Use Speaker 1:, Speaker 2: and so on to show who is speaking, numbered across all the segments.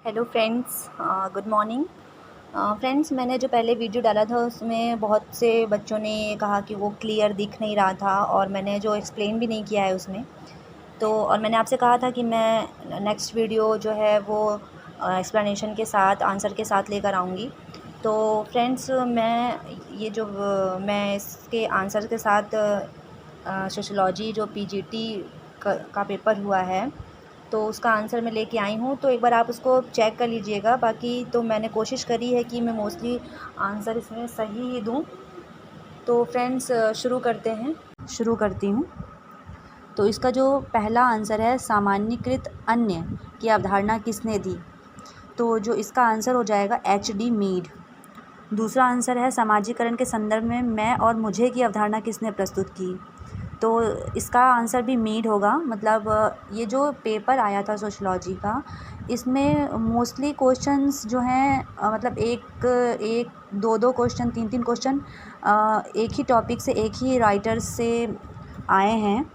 Speaker 1: Hello friends, good morning. Friends, मैंने जो पहले वीडियो डाला था उसमें बहुत से बच्चों ने कहा कि वो क्लियर दिख नहीं रहा था और मैंने जो एक्सप्लेन भी नहीं किया है उसमें। तो और मैंने आपसे कहा था कि मैं नेक्स्ट वीडियो जो है वो एक्सप्लेनेशन के साथ, आंसर के साथ लेकर आऊँगी। तो फ्रेंड्स, मैं इसके आंसर के साथ सोशियोलॉजी जो पीजीटी का पेपर हुआ है तो उसका आंसर मैं लेके आई हूँ। तो एक बार आप उसको चेक कर लीजिएगा। बाकी तो मैंने कोशिश करी है कि मैं मोस्टली आंसर इसमें सही ही दूँ। तो फ्रेंड्स, शुरू करती हूँ। तो इसका जो पहला आंसर है, सामान्यीकृत अन्य की अवधारणा किसने दी? तो जो इसका आंसर हो जाएगा एच.डी. मीड। दूसरा आंसर है, समाजीकरण के संदर्भ में मैं और मुझे की अवधारणा किसने प्रस्तुत की? तो इसका आंसर भी मीड होगा। मतलब ये जो पेपर आया था सोशियोलॉजी का, इसमें मोस्टली क्वेश्चंस जो हैं मतलब एक दो दो क्वेश्चन, तीन तीन क्वेश्चन एक ही टॉपिक से, एक ही राइटर से आए हैं,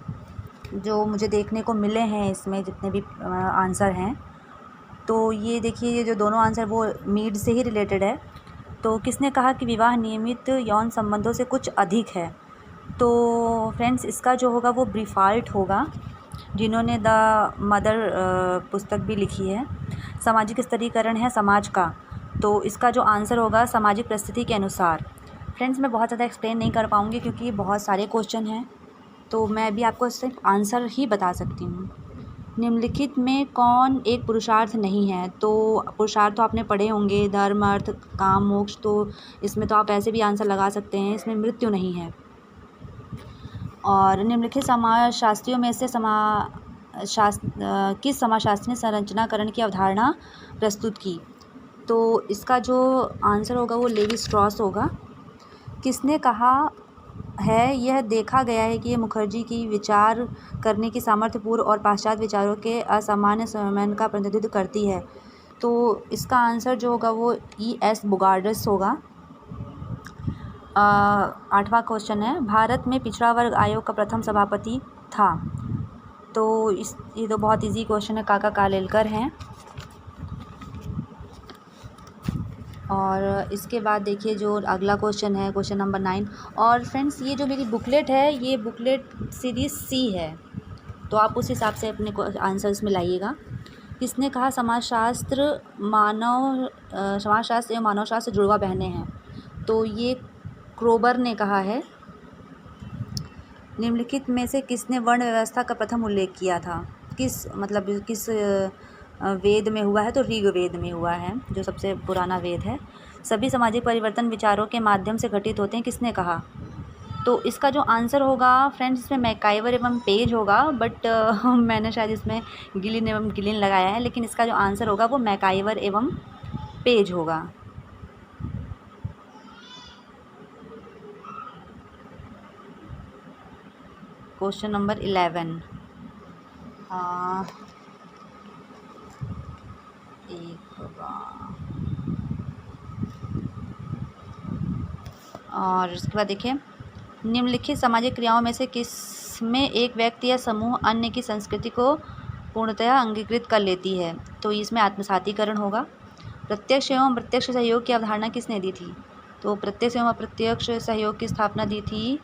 Speaker 1: जो मुझे देखने को मिले हैं इसमें जितने भी आंसर हैं। तो ये देखिए, ये जो दोनों आंसर वो मीड से ही रिलेटेड है। तो किसने कहा कि विवाह नियमित यौन संबंधों से कुछ अधिक है? तो फ्रेंड्स, इसका जो होगा वो ब्रीफाल्ट होगा, जिन्होंने द मदर पुस्तक भी लिखी है। सामाजिक स्तरीकरण है समाज का, तो इसका जो आंसर होगा सामाजिक परिस्थिति के अनुसार। फ्रेंड्स, मैं बहुत ज़्यादा एक्सप्लेन नहीं कर पाऊँगी क्योंकि बहुत सारे क्वेश्चन हैं, तो मैं भी आपको सिर्फ आंसर ही बता सकती हूँ। निम्नलिखित में कौन एक पुरुषार्थ नहीं है? तो पुरुषार्थ तो आपने पढ़े होंगे, धर्म, अर्थ, काम, मोक्ष। तो इसमें तो आप ऐसे भी आंसर लगा सकते हैं, इसमें मृत्यु नहीं है। और निम्नलिखित समाजशास्त्रियों में से किस समाजशास्त्री ने संरचनाकरण की अवधारणा प्रस्तुत की? तो इसका जो आंसर होगा वो लेवी स्ट्रॉस होगा। किसने कहा है, यह देखा गया है कि ये मुखर्जी की विचार करने की सामर्थ्य पूर्व और पाश्चात्य विचारों के असामान्य समन्वय का प्रतिनिधित्व करती है? तो इसका आंसर जो होगा वो E.S. बुगार्डस होगा। 8वां क्वेश्चन है, भारत में पिछड़ा वर्ग आयोग का प्रथम सभापति था? तो ये तो बहुत इजी क्वेश्चन है, काका कालेलकर हैं। और इसके बाद देखिए जो अगला क्वेश्चन है, क्वेश्चन नंबर 9। और फ्रेंड्स, ये जो मेरी बुकलेट है, ये बुकलेट सीरीज़ C है, तो आप उस हिसाब से अपने आंसर्स में लाइएगा। किसने कहा समाजशास्त्र एवं मानवशास्त्र जुड़वा बहनें हैं? तो ये क्रोबर ने कहा है। निम्नलिखित में से किसने वर्ण व्यवस्था का प्रथम उल्लेख किया था? किस वेद में हुआ है? तो ऋग्वेद में हुआ है, जो सबसे पुराना वेद है। सभी सामाजिक परिवर्तन विचारों के माध्यम से घटित होते हैं, किसने कहा? तो इसका जो आंसर होगा फ्रेंड्स, इसमें मैकाइवर एवं पेज होगा, बट मैंने शायद इसमें गिलिन एवं गिलिन लगाया है, लेकिन इसका जो आंसर होगा वो मैकाइवर एवं पेज होगा। Question number 11। और इसके बाद देखिए, निम्नलिखित सामाजिक क्रियाओं में से किस में एक व्यक्ति या समूह अन्य की संस्कृति को पूर्णतः अंगीकृत कर लेती है? तो इसमें आत्मसातीकरण होगा। प्रत्यक्ष एवं अप्रत्यक्ष सहयोग की अवधारणा किसने दी थी? तो प्रत्यक्ष एवं अप्रत्यक्ष सहयोग की स्थापना दी थी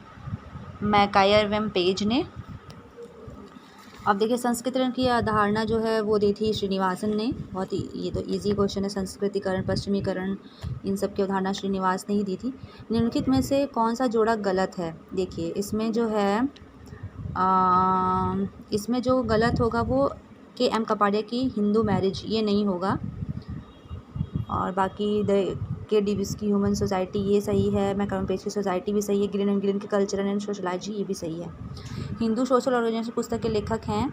Speaker 1: मैकायर एवं पेज ने। अब देखिए, संस्कृतिकरण की अवधारणा जो है वो दी थी श्रीनिवासन ने। बहुत ही, ये तो इजी क्वेश्चन है। संस्कृतिकरण, पश्चिमीकरण, इन सब की अवधारणा श्रीनिवास ने ही दी थी। निम्नलिखित में से कौन सा जोड़ा गलत है? देखिए, इसमें जो है इसमें जो गलत होगा वो K.M. कपाडिया की हिंदू मैरिज, ये नहीं होगा। और बाकी K.D. विस की ह्यूमन सोसाइटी, ये सही है। मैकरॉन पेज की सोसाइटी भी सही है। गिलिन एंड गिलिन की कल्चरल एंड सोशलाइजी, ये भी सही है। हिंदू सोशल ऑर्गेनाइजेशन पुस्तक के लेखक हैं,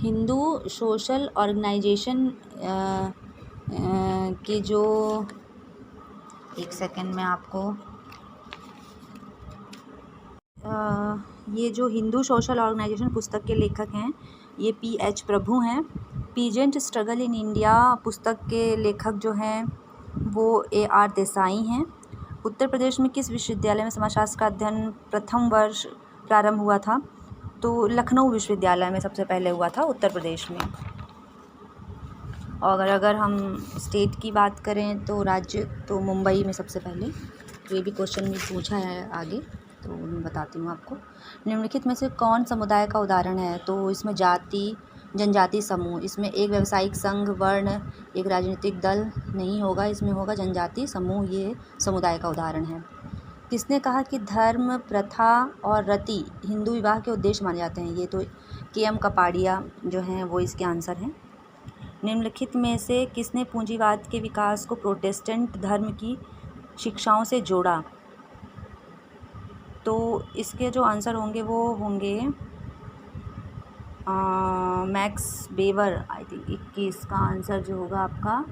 Speaker 1: हिंदू सोशल ऑर्गेनाइजेशन के जो, एक सेकेंड में आपको ये जो हिंदू सोशल ऑर्गेनाइजेशन पुस्तक के लेखक हैं, ये P.H. प्रभु हैं। पीजेंट स्ट्रगल इन इंडिया पुस्तक के लेखक जो हैं वो A.R. देसाई हैं। उत्तर प्रदेश में किस विश्वविद्यालय में समाजशास्त्र का अध्ययन प्रथम वर्ष प्रारंभ हुआ था? तो लखनऊ विश्वविद्यालय में सबसे पहले हुआ था, उत्तर प्रदेश में। और अगर हम स्टेट की बात करें तो राज्य तो मुंबई में सबसे पहले, तो ये भी क्वेश्चन में पूछा है आगे, तो मैं बताती हूँ आपको। निम्नलिखित में से कौन समुदाय का उदाहरण है? तो इसमें जाति, जनजाति समूह, इसमें एक व्यावसायिक संघ, वर्ण, एक राजनीतिक दल नहीं होगा, इसमें होगा जनजाति समूह, ये समुदाय का उदाहरण है। किसने कहा कि धर्म, प्रथा और रति हिंदू विवाह के उद्देश्य माने जाते हैं? ये तो KM कपाड़िया जो हैं वो इसके आंसर हैं। निम्नलिखित में से किसने पूंजीवाद के विकास को प्रोटेस्टेंट धर्म की शिक्षाओं से जोड़ा? तो इसके जो आंसर होंगे वो होंगे मैक्स वेबर। आई थिंक 21 का आंसर जो होगा आपका,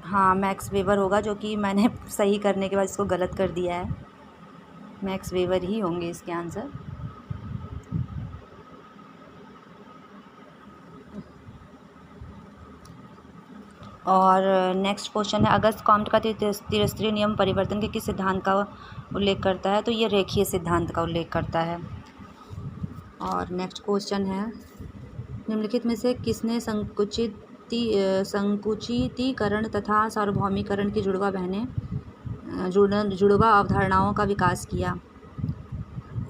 Speaker 1: हाँ मैक्स वेबर होगा, जो कि मैंने सही करने के बाद इसको गलत कर दिया है। मैक्स वेबर ही होंगे इसके आंसर। और नेक्स्ट क्वेश्चन है, अगस्त कॉम्ट का त्रिस्तरीय नियम परिवर्तन के किस सिद्धांत का उल्लेख करता है? तो ये रेखीय सिद्धांत का उल्लेख करता है। और नेक्स्ट क्वेश्चन है, निम्नलिखित में से किसने संकुचितीकरण तथा सार्वभौमिकरण की जुड़वा अवधारणाओं का विकास किया?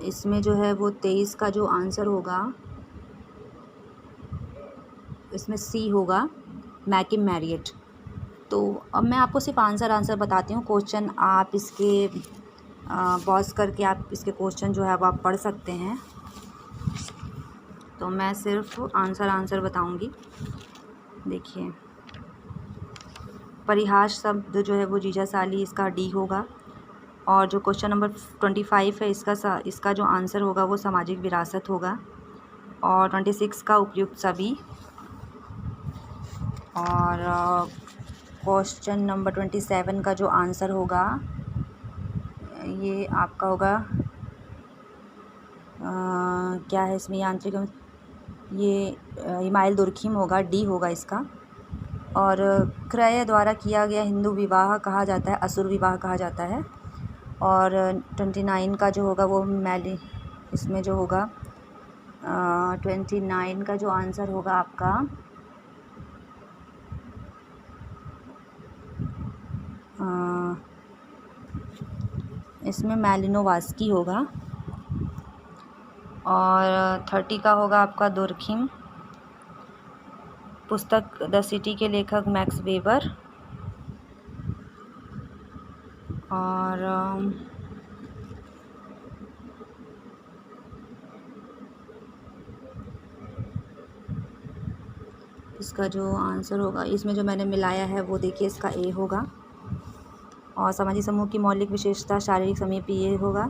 Speaker 1: इसमें जो है वो 23 का जो आंसर होगा, इसमें C होगा, मैकिम मैरियट। तो अब मैं आपको सिर्फ आंसर बताती हूँ, क्वेश्चन आप इसके पॉज करके आप इसके क्वेश्चन जो है वो आप पढ़ सकते हैं। तो मैं सिर्फ आंसर बताऊँगी। देखिए, परिहास शब्द जो है वो जीजा साली, इसका D होगा। और जो क्वेश्चन नंबर 25 है, इसका जो आंसर होगा वो सामाजिक विरासत होगा। और 26 का उपयुक्त सभी। और क्वेश्चन नंबर 27 का जो आंसर होगा ये आपका होगा क्या है इसमें, यांत्रिक, ये इमाइल दुर्खिम होगा, D होगा इसका। और क्रय द्वारा किया गया हिंदू विवाह कहा जाता है, असुर विवाह कहा जाता है। और 29 का जो होगा वो इसमें जो होगा 29 का जो आंसर होगा आपका इसमें मैलिनोवास्की होगा। और 30 का होगा आपका दुर्खिम। पुस्तक द सिटी के लेखक मैक्स वेबर। और इसका जो आंसर होगा, इसमें जो मैंने मिलाया है वो देखिए, इसका A होगा। और सामाजिक समूह की मौलिक विशेषता शारीरिक समीप, ये होगा।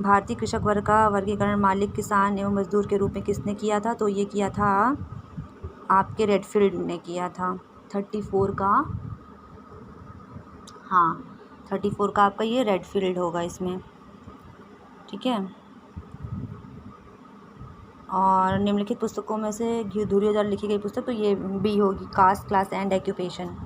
Speaker 1: भारतीय कृषक वर्ग का वर्गीकरण मालिक, किसान एवं मजदूर के रूप में किसने किया था? तो ये किया था आपके रेडफील्ड ने किया था। 34 का, हाँ 34 का आपका ये रेडफील्ड होगा इसमें, ठीक है। और निम्नलिखित पुस्तकों में से धुरी द्वारा लिखी गई पुस्तक, तो ये B होगी, कास्ट, क्लास एंड ऑक्यूपेशन।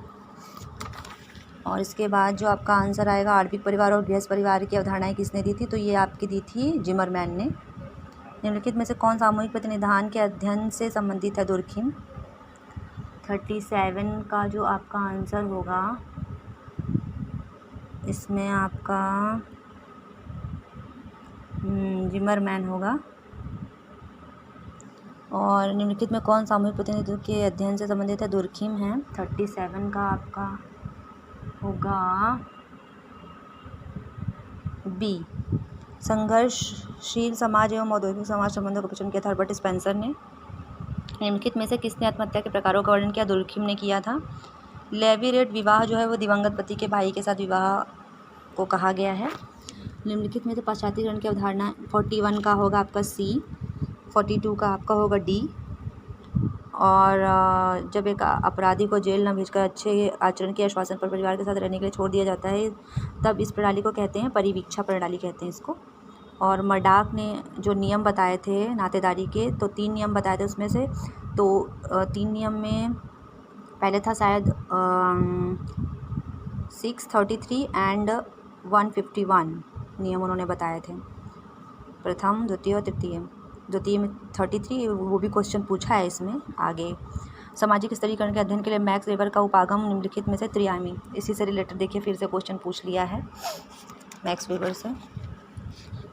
Speaker 1: और इसके बाद जो आपका आंसर आएगा, आणविक परिवार और गृहस्थ परिवार की अवधारणाएं किसने दी थी? तो ये आपकी दी थी जिमरमैन ने। निम्नलिखित में से कौन सामूहिक प्रतिनिधान के अध्ययन से संबंधित है? दुर्खिम। 37 का जो आपका आंसर होगा, इसमें आपका जिमरमैन होगा। और निम्नलिखित में कौन सामूहिक प्रतिनिधित्व के अध्ययन से संबंधित है? दुर्खिम है। 37 का आपका होगा B, संघर्षशील समाज एवं औद्योगिक समाज संबंधों का प्रचलन किया था हर्बर्ट स्पेंसर ने। निम्नलिखित में से किसने आत्महत्या के प्रकारों का वर्णन किया? दुर्खिम ने किया था। लेवीरेट विवाह जो है वो दिवंगत पति के भाई के साथ विवाह को कहा गया है। निम्नलिखित में से पाश्चात्यकरण की अवधारणा, 41 का होगा आपका C, 42 का आपका होगा D। और जब एक अपराधी को जेल न भेजकर अच्छे आचरण के आश्वासन पर परिवार के साथ रहने के लिए छोड़ दिया जाता है, तब इस प्रणाली को कहते हैं परिवीक्षा प्रणाली कहते हैं इसको। और मर्डाक ने जो नियम बताए थे नातेदारी के, तो 3 नियम बताए थे उसमें से। तो 3 नियम में पहले था शायद 633 एंड 151 नियम उन्होंने बताए थे, प्रथम, द्वितीय और तृतीय। द्वितीय में 33, वो भी क्वेश्चन पूछा है इसमें आगे। सामाजिक स्तरीकरण के अध्ययन के लिए मैक्स वेबर का उपागम निम्नलिखित में से त्रिआयामी, इसी से रिलेटेड देखिए फिर से क्वेश्चन पूछ लिया है मैक्स वेबर से।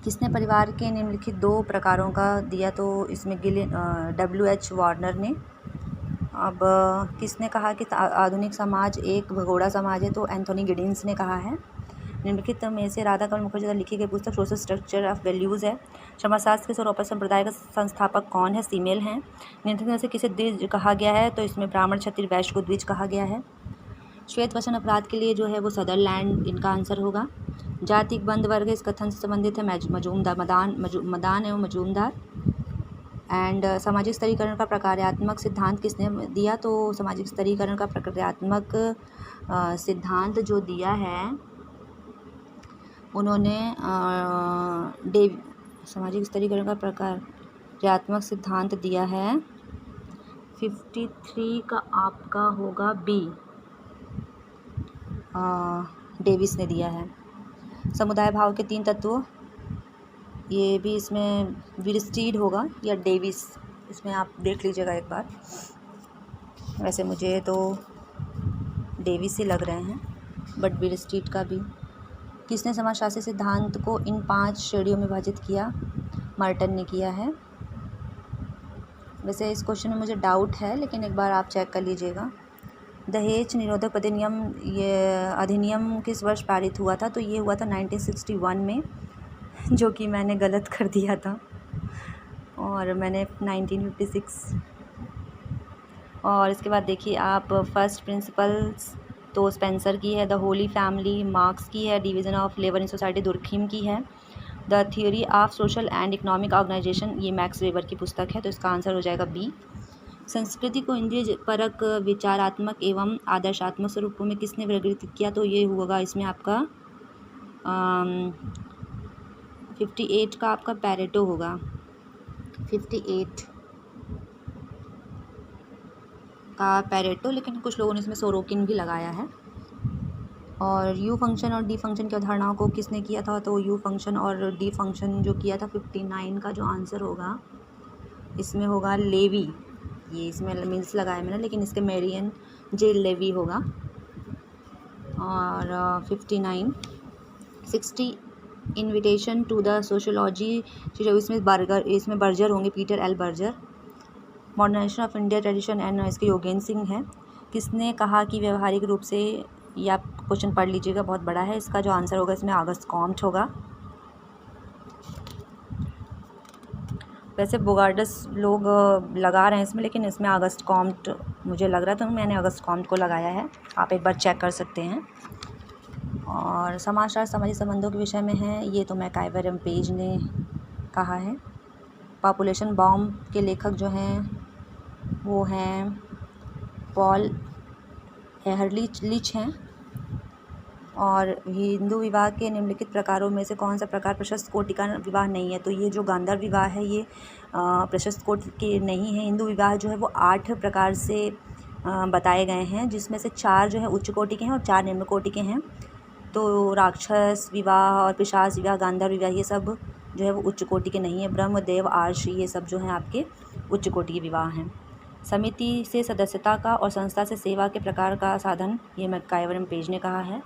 Speaker 1: किसने परिवार के निम्नलिखित 2 प्रकारों का दिया, तो इसमें WH वार्नर ने। अब किसने कहा कि आधुनिक समाज एक भगोड़ा समाज है, तो एंथोनी गिडिन्स ने कहा है। निम्नलिखित में से राधाकमल मुखर्जी द्वारा लिखी गई पुस्तक सोशल स्ट्रक्चर ऑफ वैल्यूज़ है। समाजशास्त्र के स्वरूप संप्रदाय का संस्थापक कौन है? सीमेल हैं। निम्नलिखित में से किसे द्विज कहा गया है, तो इसमें ब्राह्मण क्षत्रिय वैश्य को द्विज कहा गया है। श्वेत वसन अपराध के लिए जो है वो सदरलैंड इनका आंसर होगा। जातिक बंद वर्ग इस कथन से संबंधित है मजूमदार मदान एवं मजूमदार। एंड सामाजिक स्तरीकरण का प्रकार्यात्मक सिद्धांत किसने दिया, तो सामाजिक स्तरीकरण का प्रकार्यात्मक सिद्धांत जो दिया है उन्होंने सामाजिक स्तरीकरण का प्रकार्यात्मक सिद्धांत दिया है 53 का आपका होगा बी, डेविस ने दिया है। समुदाय भाव के 3 तत्व, ये भी इसमें विरस्टीड होगा या डेविस, इसमें आप देख लीजिएगा एक बार। वैसे मुझे तो डेविस ही लग रहे हैं, बट विरस्टीड का भी। किसने समाजशास्त्री सिद्धांत को इन 5 श्रेणियों में विभाजित किया? मर्टन ने किया है। वैसे इस क्वेश्चन में मुझे डाउट है, लेकिन एक बार आप चेक कर लीजिएगा। दहेज निरोधक अधिनियम, ये अधिनियम किस वर्ष पारित हुआ था, तो ये हुआ था 1961 में, जो कि मैंने गलत कर दिया था और मैंने 1956। और इसके बाद देखिए आप फर्स्ट प्रिंसिपल्स तो स्पेंसर की है, द होली फैमिली मार्क्स की है, division of labour in society Durkheim की है, the theory of social and economic organisation ये मैक्स वेबर की पुस्तक है, तो इसका आंसर हो जाएगा बी। संस्कृति को इंद्रिय परक, विचारात्मक एवं आदर्शात्मक स्वरूपों में किसने वर्गीकृत किया, तो ये होगा इसमें आपका 58 का आपका पैरेटो होगा, 58 का पैरेटो, लेकिन कुछ लोगों ने इसमें सोरोकिन भी लगाया है। और यू फंक्शन और डी फंक्शन की अवधारणाओं को किसने किया था, तो यू फंक्शन और डी फंक्शन जो किया था 59 का जो आंसर होगा इसमें होगा लेवी, ये इसमें मीन्स लगाया मैंने, लेकिन इसके मेरियन जे लेवी होगा। और 59 60 इन्विटेशन टू द सोशोलॉजी, इसमें बर्जर होंगे, Peter L Berger. Modernisation of India tradition and इसके योगेंद्र सिंह है। किसने कहा कि व्यवहारिक रूप से, ये आप क्वेश्चन पढ़ लीजिएगा, बहुत बड़ा है, इसका जो आंसर होगा इसमें ऑगस्ट कॉम्ट होगा। वैसे बोगार्डस लोग लगा रहे हैं इसमें, लेकिन इसमें ऑगस्ट कॉम्ट मुझे लग रहा था, तो मैंने ऑगस्ट कॉम्ट को लगाया है, आप एक बार चेक कर सकते हैं। और समाजशास्त्र सामाजिक संबंधों के विषय में है, ये तो मैकाइवर पेज ने कहा है। पॉपुलेशन बॉम्ब के लेखक जो हैं वो हैं पॉल एहरलिच हैं। और हिंदू विवाह के निम्नलिखित प्रकारों में से कौन सा प्रकार प्रशस्त कोटि का विवाह नहीं है, तो ये जो गांधार विवाह है ये प्रशस्त कोटि के नहीं है। हिंदू विवाह जो है वो 8 प्रकार से बताए गए हैं, जिसमें से 4 जो है उच्च कोटि के हैं और 4 निम्न कोटि के हैं। तो राक्षस विवाह और पिशाच विवाह, गांधार विवाह, ये सब जो है वो उच्च कोटि के नहीं है। ब्रह्म देव आर्ष, ये सब जो हैं आपके उच्च कोटि के विवाह हैं। समिति से सदस्यता का और संस्था से सेवा के प्रकार का साधन, ये मैकाइवर पेज ने कहा है।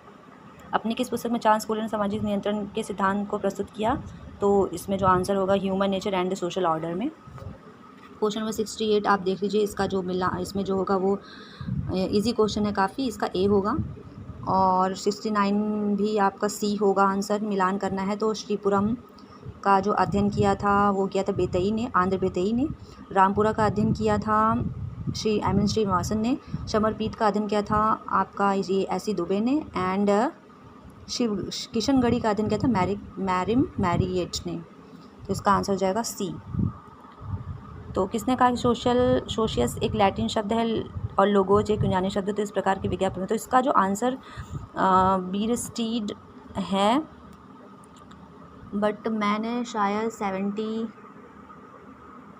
Speaker 1: अपनी किस पुस्तक में चार्ल्स फूलर ने सामाजिक नियंत्रण के सिद्धांत को प्रस्तुत किया, तो इसमें जो आंसर होगा human nature and the social order में। क्वेश्चन नंबर 68 आप देख लीजिए, इसका जो मिला इसमें जो होगा वो इजी क्वेश्चन है काफ़ी, इसका ए होगा। और 69 भी आपका सी होगा आंसर, मिलान करना है। तो श्रीपुरम का जो अध्ययन किया था वो किया था बेतई ने, आंध्र बेतई ने। रामपुरा का अध्ययन किया था श्रीनिवासन ने। शमरपीत का अध्ययन किया था आपका ये एसी दुबे ने। एंड किशनगढ़ी का अध्ययन किया था मैरिएट ने। तो इसका आंसर हो जाएगा सी। तो किसने कहा कि सोशियस एक लैटिन शब्द है और लोगोज एक यूनानी शब्द है, तो इस प्रकार के विज्ञापन में, तो इसका जो आंसर बीरस्टीड है, बट मैंने शायद 70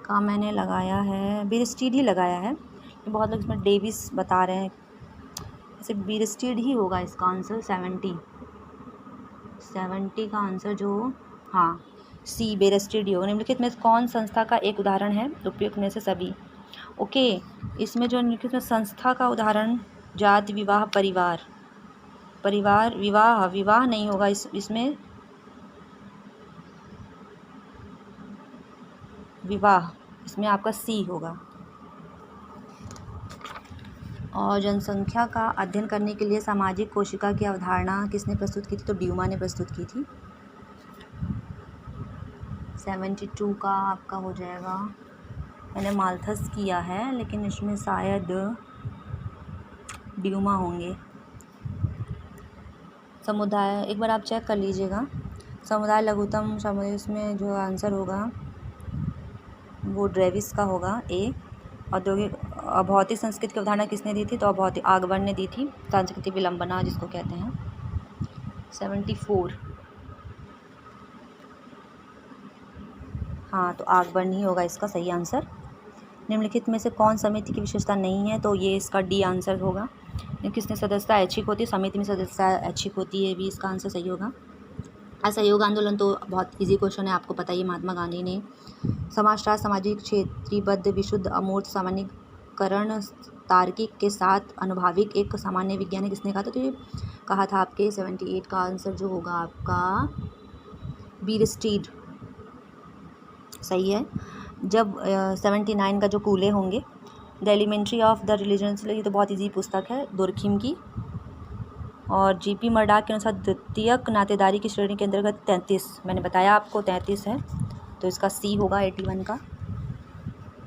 Speaker 1: का मैंने लगाया है, बीरस्टीड ही लगाया है। बहुत लोग इसमें डेविस बता रहे हैं, ऐसे बीरस्टीड ही होगा इसका आंसर। 70 का आंसर जो, हाँ सी बेरस्टेड योग। निम्नलिखित में कौन संस्था का एक उदाहरण है? उपयुक्त में से सभी। ओके, इसमें जो निम्नलिखित में संस्था का उदाहरण जाति विवाह परिवार, परिवार विवाह, विवाह नहीं होगा इसमें विवाह, इसमें आपका सी होगा। और जनसंख्या का अध्ययन करने के लिए सामाजिक कोशिका की अवधारणा किसने प्रस्तुत की थी? तो ड्यूमा ने प्रस्तुत की थी। 72 का आपका हो जाएगा, मैंने माल्थस किया है लेकिन इसमें शायद ड्यूमा होंगे। समुदाय एक बार आप चेक कर लीजिएगा। समुदाय लघुत्तम समुदाय, इसमें जो आंसर होगा वो ड्रेविस का होगा ए। औद्योगिक भौतिक संस्कृति की अवधारणा किसने दी थी? तो भौतिक आगबर्न ने दी थी, सांस्कृतिक विलंबना जिसको कहते हैं। 74 हाँ, तो आगबर्न ही होगा इसका सही आंसर। निम्नलिखित में से कौन समिति की विशेषता नहीं है? तो ये इसका डी आंसर होगा। किसने सदस्यता ऐच्छिक होती है? समिति में सदस्यता ऐच्छिक होती है, भी इसका आंसर सही होगा। असहयोग आंदोलन तो बहुत इजी क्वेश्चन है, आपको पता ही, महात्मा गांधी ने। समाजशास्त्र सामाजिक क्षेत्रीबद्ध विशुद्ध अमूर्त सामान्यीकरण तार्किक के साथ अनुभाविक एक सामान्य विज्ञान है, किसने कहा था? तो ये कहा था आपके 78 का आंसर जो होगा आपका बीरस्टीड सही है। जब 79 का जो कूले होंगे, the elementary of the religion, ये तो बहुत इजी पुस्तक है दुर्खिम की। और जीपी मर्डाक के अनुसार द्वितीयक नातेदारी की श्रेणी के अंतर्गत 33, मैंने बताया आपको 33 है, तो इसका सी होगा 81 का।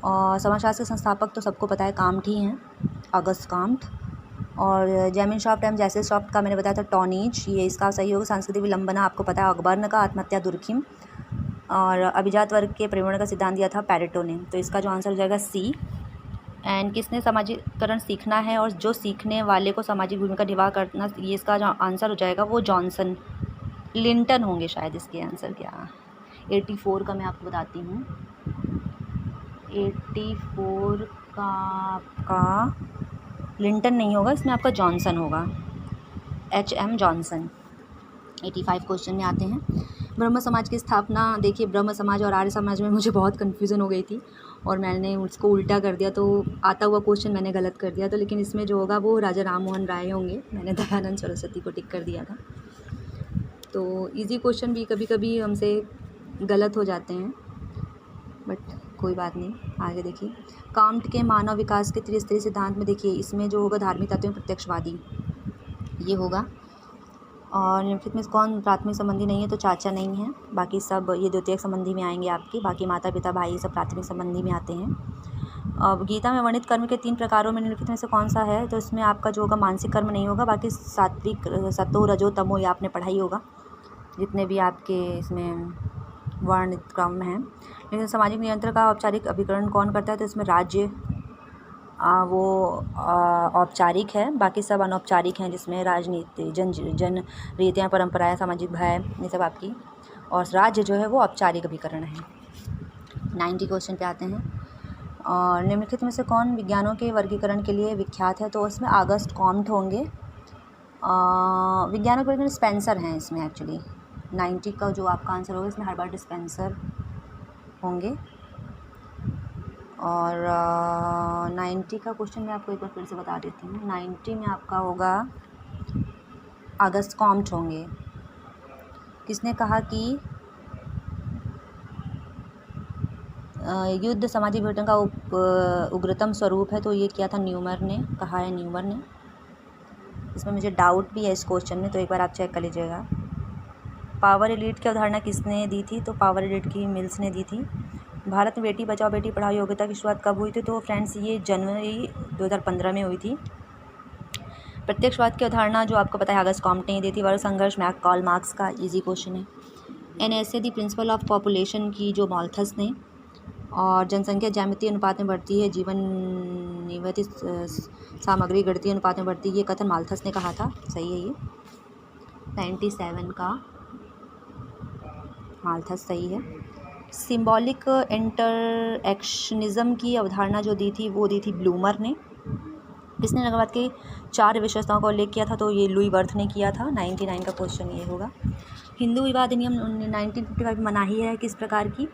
Speaker 1: और समाजशास्त्र के संस्थापक तो सबको पता है, काम्ट ही हैं, अगस्त काम्ट। और जेमिनशॉफ्ट एवं जैसे सॉफ्ट का मैंने बताया था टॉनीज, ये इसका सही होगा। सांस्कृतिक विलंबना आपको पता है अकबर्न का, आत्महत्या दुर्खिम। और अभिजात वर्ग के प्रवण का सिद्धांत दिया था पैरेटो ने, तो इसका जो आंसर हो जाएगा सी। एंड किसने सामाजिकरण सीखना है और जो सीखने वाले को सामाजिक भूमिका निर्वाह करना, ये इसका जो आंसर हो जाएगा वो जॉनसन लिंटन होंगे शायद इसके आंसर। क्या 84 का मैं आपको बताती हूँ, 84 का आपका लिंटन नहीं होगा, इसमें आपका जॉनसन होगा, HM जॉनसन। 85 क्वेश्चन में आते हैं। ब्रह्म समाज की स्थापना, देखिए ब्रह्म समाज और आर्य समाज में मुझे बहुत कन्फ्यूज़न हो गई थी और मैंने उसको उल्टा कर दिया, तो आता हुआ क्वेश्चन मैंने गलत कर दिया, तो लेकिन इसमें जो होगा वो राजा राम मोहन राय होंगे, मैंने दयानंद सरस्वती को टिक कर दिया था। तो इजी क्वेश्चन भी कभी कभी हमसे गलत हो जाते हैं, बट कोई बात नहीं। आगे देखिए, काम्ट के मानव विकास के त्रिस्तरीय सिद्धांत में देखिए इसमें जो होगा धार्मिक तत्व में प्रत्यक्षवादी ये होगा। और निम्नलिखित में कौन प्राथमिक संबंधी नहीं है? तो चाचा नहीं है, बाकी सब ये द्वितीयक संबंधी में आएंगे आपके, बाकी माता पिता भाई सब प्राथमिक संबंधी में आते हैं। अब गीता में वर्णित कर्म के 3 प्रकारों में निम्नलिखित में से कौन सा है? तो इसमें आपका जो होगा मानसिक कर्म नहीं होगा, बाकी सात्विक सतो रजो तमो ये आपने पढ़ाई होगा, जितने भी आपके इसमें वर्णित क्रम हैं। लेकिन सामाजिक नियंत्रण का औपचारिक अभिकरण कौन करता है? तो इसमें राज्य वो औपचारिक है, बाकी सब अनौपचारिक हैं, जिसमें राजनीति जन रीतियाँ परंपराएं सामाजिक भय ये सब आपकी, और राज्य जो है वो औपचारिक अभिकरण है। 90 क्वेश्चन पे आते हैं। और निम्नलिखित में से कौन विज्ञानों के वर्गीकरण के लिए विख्यात है? तो इसमें अगस्त कॉम्ट होंगे। विज्ञानों के वर्गीकरण स्पेंसर हैं इसमें एक्चुअली। 90 का जो आपका आंसर होगा इसमें हर्बर्ट स्पेंसर होंगे। और 90 का क्वेश्चन मैं आपको एक बार फिर से बता देती हूँ। 90 में आपका होगा अगस्त कॉम्ट होंगे। किसने कहा कि युद्ध सामाजिक विघटन का उग्रतम स्वरूप है? तो ये किया था न्यूमर ने, कहा है न्यूमर ने। इसमें मुझे डाउट भी है इस क्वेश्चन में, तो एक बार आप चेक कर लीजिएगा। पावर एलिट की अवधारणा किसने दी थी? तो पावर एलिट की मिल्स ने दी थी। भारत में बेटी बचाओ बेटी पढ़ाओ योग्यता की शुरुआत कब हुई थी? तो फ्रेंड्स ये जनवरी 2015 में हुई थी। प्रत्यक्षवाद की अवधारणा जो आपको पता है अगस्त कॉम्ट ने दी थी। वर्ग संघर्ष कार्ल मार्क्स का इजी क्वेश्चन है। NSA the principle of population की जो माल्थस ने। और जनसंख्या ज्यामितीय अनुपात में बढ़ती है, जीवन निवृत्ति सामग्री गणितीय अनुपात में बढ़ती है, ये कथन माल्थस ने कहा था, सही है ये। 97 का माल्थस सही है। सिंबॉलिक इंटरएक्शनिज्म की अवधारणा जो दी थी वो दी थी ब्लूमर ने। किसने नगरवाद के 4 विशेषताओं का उल्लेख किया था? तो ये लुई वर्थ ने किया था। 99 का क्वेश्चन ये होगा। हिंदू विवाह अधिनियम 1955 में मनाही है किस प्रकार की,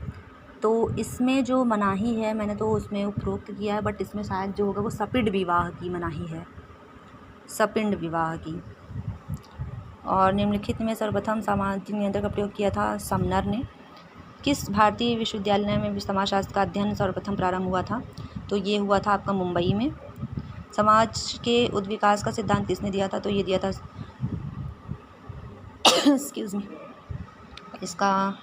Speaker 1: तो इसमें जो मनाही है मैंने तो उसमें उपरोक्त किया है, बट इसमें शायद जो होगा वो सपिंड विवाह की मनाही है, सपिंड विवाह की। और निम्नलिखित में सर्वप्रथम सामाजिक नियंत्रण का प्रयोग किया था समनर ने। किस भारतीय विश्वविद्यालय में समाजशास्त्र का अध्ययन सर्वप्रथम प्रारंभ हुआ था, तो ये हुआ था आपका मुंबई में। समाज के उद्विकास का सिद्धांत किसने दिया था, तो ये दिया था एक्सक्यूज़ मी, इसका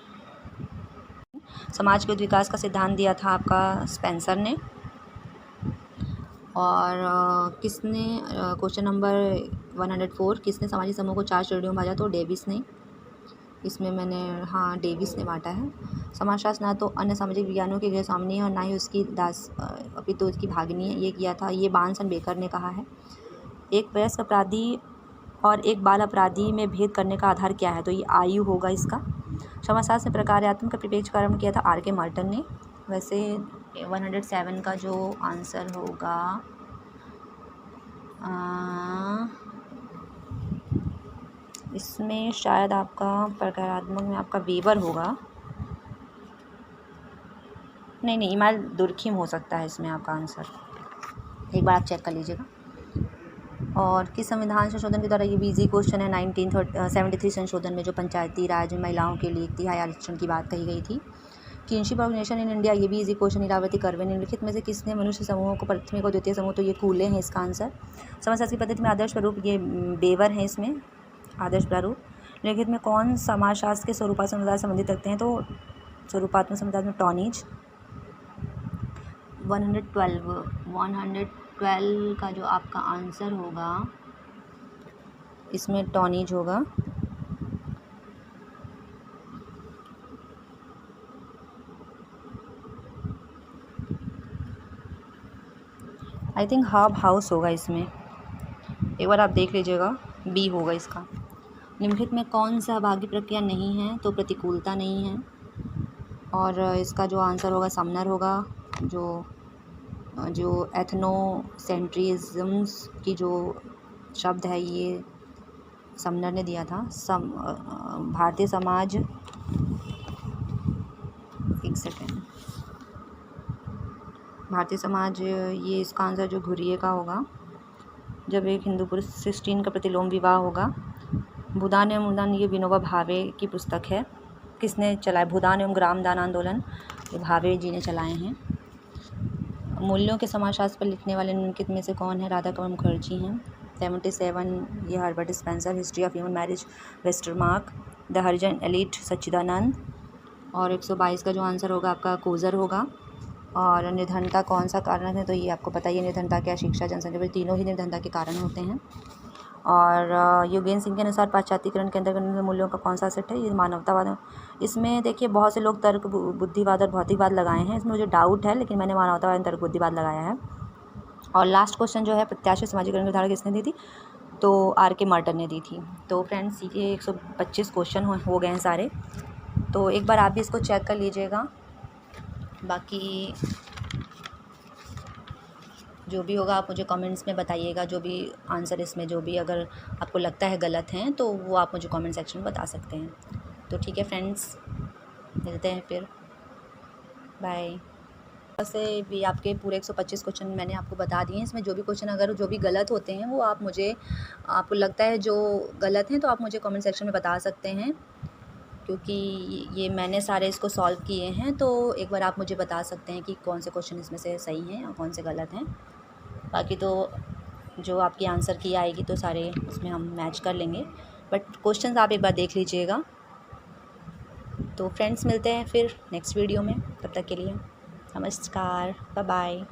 Speaker 1: समाज के उद्विकास का सिद्धांत दिया था आपका स्पेंसर ने। और किसने क्वेश्चन नंबर 104, किसने सामाजिक समूह को 4 श्रेणियों में बांटा, तो डेविस ने। इसमें मैंने डेविस ने बांटा है। समाजशास्त्र ना तो अन्य सामाजिक विज्ञानों के गैर सामनी है और ना ही उसकी अपितु उसकी भागनी है, ये किया था, ये बार्न्स एंड बेकर ने कहा है। एक वयस्क अपराधी और एक बाल अपराधी में भेद करने का आधार क्या है, तो ये आयु होगा इसका। समाजशास्त्र में प्रकार्यात्मक का परिपेक्ष का आरंभ किया था आर के मार्टन ने। वैसे 107 का जो आंसर होगा इसमें शायद आपका प्रकारात्मक में आपका वेबर होगा, नहीं इमाल दुर्खिम हो सकता है इसमें आपका आंसर, एक बार आप चेक कर लीजिएगा। और किस संविधान संशोधन के द्वारा, ये भी इजी क्वेश्चन है, 1973 संशोधन में जो पंचायती राज में महिलाओं के लिए 1 तिहाई आरक्षण की बात कही गई थी। किनशिप ऑर्गेनाइजेशन इन इंडिया, ये भी इजी क्वेश्चन, इरावती कर्वे। निम्नलिखित में से किसने मनुष्य समूहों को प्राथमिक और द्वितीय समूह, तो ये कूले हैं इसका आंसर। समाजशास्त्र की पद्धति में आदर्श प्रारूप, ये बेवर है इसमें आदर्श प्रारूप। निम्नलिखित में कौन समाजशास्त्र के स्वरूपात्मक समुदाय संबंधित रखते हैं, तो स्वरूपात्मक समुदाय में टॉनिज। 112 का जो आपका आंसर होगा इसमें टॉनिज होगा। आई थिंक हब हाउस होगा इसमें, एक बार आप देख लीजिएगा, बी होगा इसका। निम्नलिखित में कौन सहभागी प्रक्रिया नहीं है, तो प्रतिकूलता नहीं है। और इसका जो आंसर होगा समनर होगा। जो एथनोसेंट्रिज्म्स की जो शब्द है ये समनर ने दिया था। भारतीय समाज, एक सेकेंड, भारतीय समाज, ये इसका आंसर जो घुरिए का होगा। जब एक हिंदू पुरुष 16 का प्रतिलोम विवाह होगा। भूदान एवं मूलदान, ये विनोबा भावे की पुस्तक है। किसने चलाया, भूदान एवं ग्रामदान आंदोलन, ये भावे जी ने चलाए हैं। मूल्यों के समाजशास्त्र पर लिखने वाले निम्नलिखित में से कौन है, राधाकमल मुखर्जी हैं। 77 ये Herbert Spencer, history of human marriage Westermarck, the Harijan elite Sachchidanand. और 122 का जो आंसर होगा आपका कोजर होगा। और निर्धनता कौन सा कारण है, तो ये आपको पता ही है, निर्धनता क्या, शिक्षा, जनसंख्या, तीनों ही निर्धनता के कारण होते हैं। और योगेंद्र सिंह के अनुसार पाश्चात्यकरण के अंतर्गत मूल्यों का कौन सा सेट है, ये मानवतावाद। इसमें देखिए बहुत से लोग तर्क बुद्धिवाद और भौतिकवाद लगाए हैं, इसमें मुझे डाउट है, लेकिन मैंने मानवतावाद तर्क बुद्धिवाद लगाया है। और लास्ट क्वेश्चन जो है, प्रत्याशित सामाजिकरण की धारणा किसने दी थी, तो आर के मार्टन ने दी थी। तो फ्रेंड्स ये 125 क्वेश्चन हो गए हैं सारे, तो एक बार आप भी इसको चेक कर लीजिएगा। बाकी जो भी होगा आप मुझे कमेंट्स में बताइएगा, जो भी आंसर इसमें जो भी अगर आपको लगता है गलत हैं तो वो आप मुझे कमेंट सेक्शन में बता सकते हैं। तो ठीक है फ्रेंड्स, मिलते हैं फिर, बाय। वैसे भी आपके पूरे 125 क्वेश्चन मैंने आपको बता दिए हैं। इसमें जो भी क्वेश्चन अगर जो भी गलत होते हैं वो आप मुझे, आपको लगता है जो गलत हैं तो आप मुझे कमेंट सेक्शन में बता सकते हैं, क्योंकि ये मैंने सारे इसको सॉल्व किए हैं। तो एक बार आप मुझे बता सकते हैं कि कौन से क्वेश्चन इसमें से सही हैं और कौन से गलत हैं। बाकी तो जो आपकी आंसर की आएगी तो सारे उसमें हम मैच कर लेंगे, बट क्वेश्चंस आप एक बार देख लीजिएगा। तो फ्रेंड्स मिलते हैं फिर नेक्स्ट वीडियो में, तब तक के लिए नमस्कार, बाय बाय।